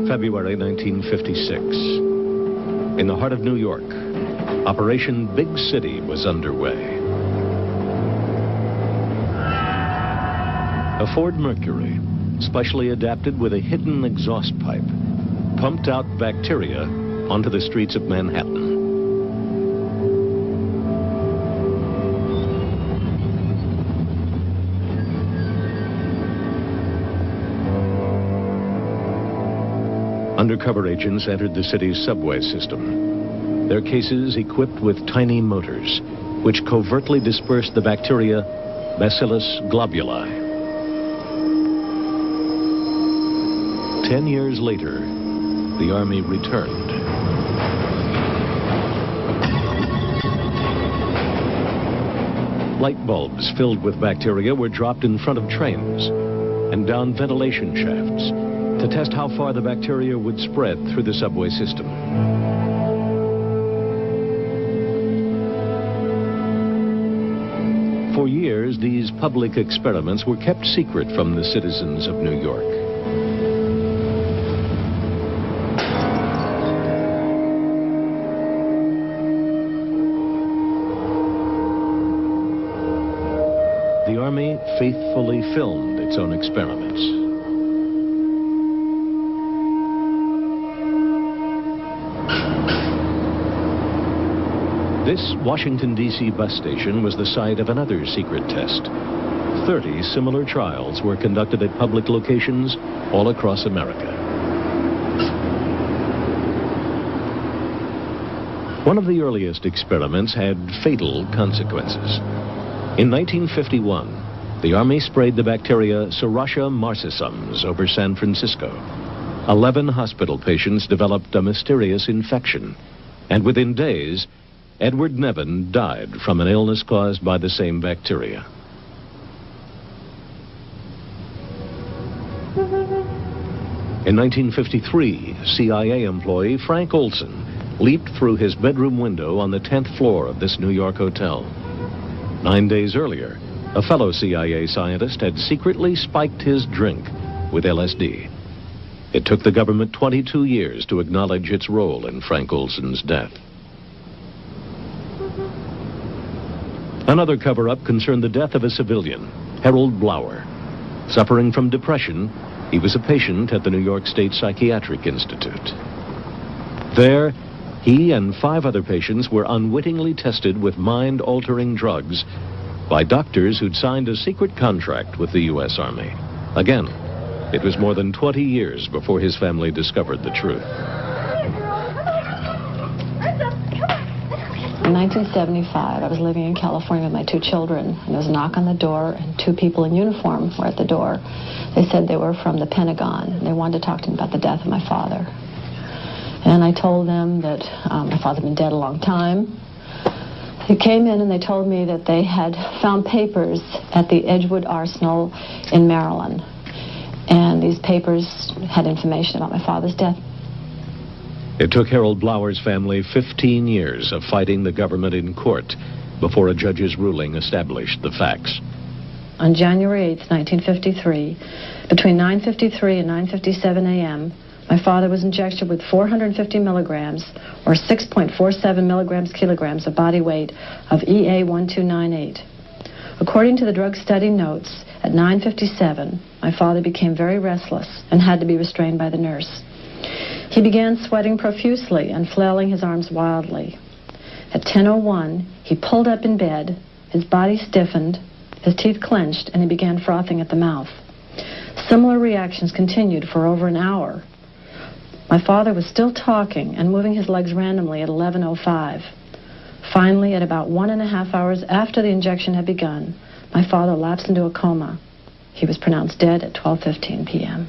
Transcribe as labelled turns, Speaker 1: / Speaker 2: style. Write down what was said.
Speaker 1: February 1956. In the heart of New York, Operation Big City was underway. A Ford Mercury, specially adapted with a hidden exhaust pipe, pumped out bacteria onto the streets of Manhattan. Undercover agents entered the city's subway system, their cases equipped with tiny motors, which covertly dispersed the bacteria Bacillus globuli. 10 years later, the Army returned. Light bulbs filled with bacteria were dropped in front of trains and down ventilation shafts to test how far the bacteria would spread through the subway system. For years, these public experiments were kept secret from the citizens of New York. The Army faithfully filmed its own experiments. This Washington, D.C. bus station was the site of another secret test. 30 similar trials were conducted at public locations all across America. One of the earliest experiments had fatal consequences. In 1951, the Army sprayed the bacteria Serratia marcescens over San Francisco. 11 hospital patients developed a mysterious infection, and within days, Edward Nevin died from an illness caused by the same bacteria. In 1953, CIA employee Frank Olson leaped through his bedroom window on the 10th floor of this New York hotel. 9 days earlier, a fellow CIA scientist had secretly spiked his drink with LSD. It took the government 22 years to acknowledge its role in Frank Olson's death. Another cover-up concerned the death of a civilian, Harold Blower. Suffering from depression, he was a patient at the New York State Psychiatric Institute. There, he and 5 other patients were unwittingly tested with mind-altering drugs by doctors who'd signed a secret contract with the U.S. Army. Again, it was more than 20 years before his family discovered the truth.
Speaker 2: In 1975, I was living in California with my 2 children, and there was a knock on the door, and 2 people in uniform were at the door. They said they were from the Pentagon. They wanted to talk to me about the death of my father. And I told them that my father had been dead a long time. They came in and they told me that they had found papers at the Edgewood Arsenal in Maryland. And these papers had information about my father's death.
Speaker 1: It took Harold Blower's family 15 years of fighting the government in court before a judge's ruling established the facts.
Speaker 2: On January 8, 1953, between 9:53 and 9:57 a.m., my father was injected with 450 milligrams, or 6.47 milligrams kilograms of body weight of EA1298. According to the drug study notes, at 9:57, my father became very restless and had to be restrained by the nurse. He began sweating profusely and flailing his arms wildly. At 10:01, he pulled up in bed, his body stiffened, his teeth clenched, and he began frothing at the mouth. Similar reactions continued for over an hour. My father was still talking and moving his legs randomly at 11:05. Finally, at about 1.5 hours after the injection had begun, my father lapsed into a coma. He was pronounced dead at 12:15 p.m.